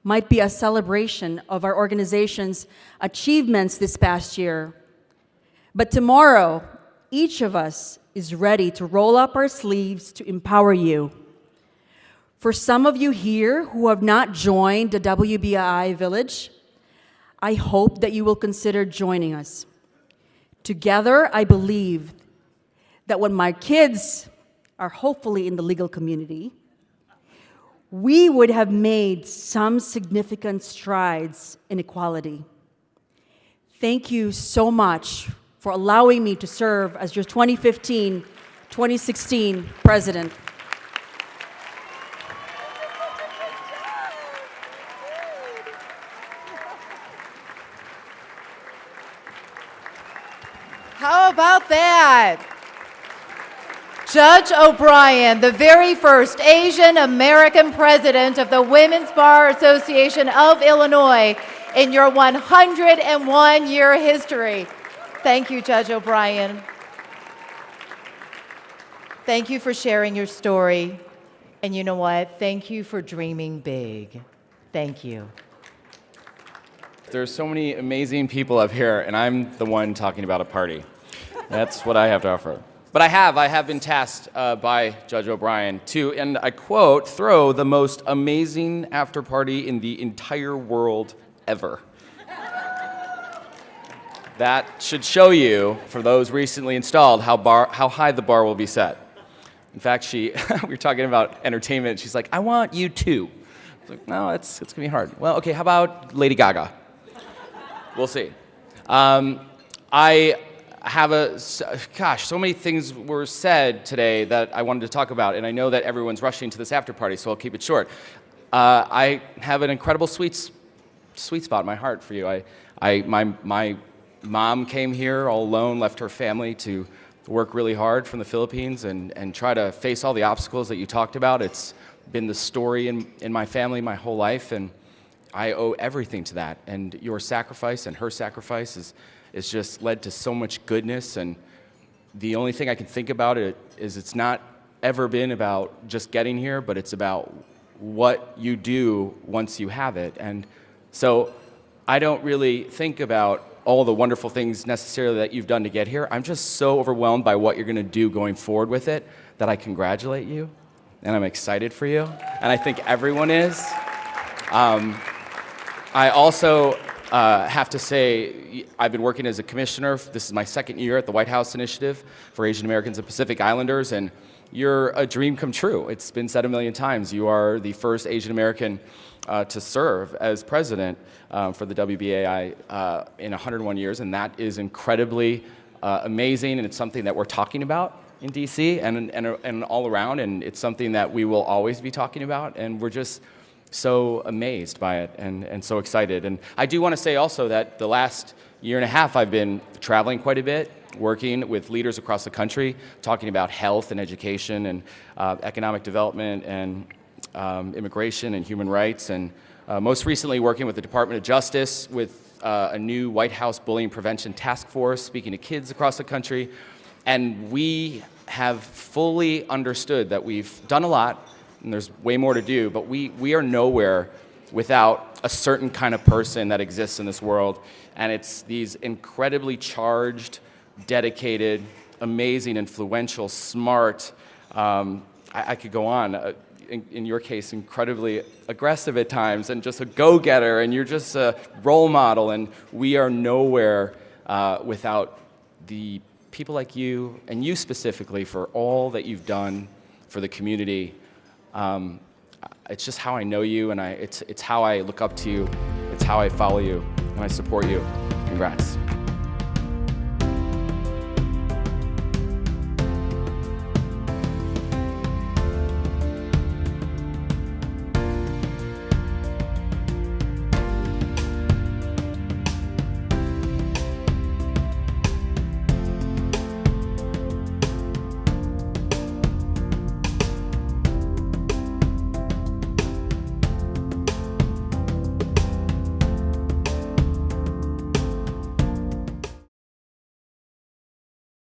Speaker 7: might be a celebration of our organization's achievements this past year. But tomorrow, each of us is ready to roll up our sleeves to empower you. For some of you here who have not joined the WBAI Village, I hope that you will consider joining us. Together, I believe that when my kids are hopefully in the legal community, we would have made some significant strides in equality. Thank you so much for allowing me to serve as your 2015-2016 president.
Speaker 1: How about that? Judge O'Brien, the very first Asian American president of the Women's Bar Association of Illinois in your 101-year history. Thank you, Judge O'Brien. Thank you for sharing your story. And you know what? Thank you for dreaming big. Thank you.
Speaker 9: There's so many amazing people up here, and I'm the one talking about a party. That's what I have to offer. But I have been tasked by Judge O'Brien to, and I quote, throw the most amazing after party in the entire world ever. That should show you, for those recently installed, how high the bar will be set. In fact, we were talking about entertainment. She's like, I want you too. I was like, no, it's going to be hard. Well, okay, how about Lady Gaga? We'll see. I have so many things were said today that I wanted to talk about, and I know that everyone's rushing to this after party, so I'll keep it short. I have an incredible sweet spot in my heart for you. My mom came here all alone, left her family to work really hard from the Philippines and try to face all the obstacles that you talked about. It's been the story in my family my whole life, and I owe everything to that. And your sacrifice and her sacrifice is just led to so much goodness. And the only thing I can think about it is it's not ever been about just getting here, but it's about what you do once you have it. And so I don't really think about all the wonderful things necessarily that you've done to get here. I'm just so overwhelmed by what you're going to do going forward with it that I congratulate you, and I'm excited for you, and I think everyone is. I also have to say, I've been working as a commissioner. This is my second year at the White House Initiative for Asian Americans and Pacific Islanders, and you're a dream come true. It's been said a million times. You are the first Asian American to serve as president for the WBAI in 101 years, and that is incredibly amazing, and it's something that we're talking about in DC and all around, and it's something that we will always be talking about, and we're just so amazed by it and so excited. And I do want to say also that the last year and a half I've been traveling quite a bit, working with leaders across the country, talking about health and education and economic development and immigration and human rights, and most recently working with the Department of Justice with a new White House bullying prevention task force, speaking to kids across the country. And we have fully understood that we've done a lot, and there's way more to do, but we are nowhere without a certain kind of person that exists in this world. And it's these incredibly charged, dedicated, amazing, influential, smart, I could go on, in your case, incredibly aggressive at times, and just a go-getter, and you're just a role model, and we are nowhere without the people like you, and you specifically, for all that you've done for the community. It's just how I know you, and it's how I look up to you, it's how I follow you, and I support you. Congrats.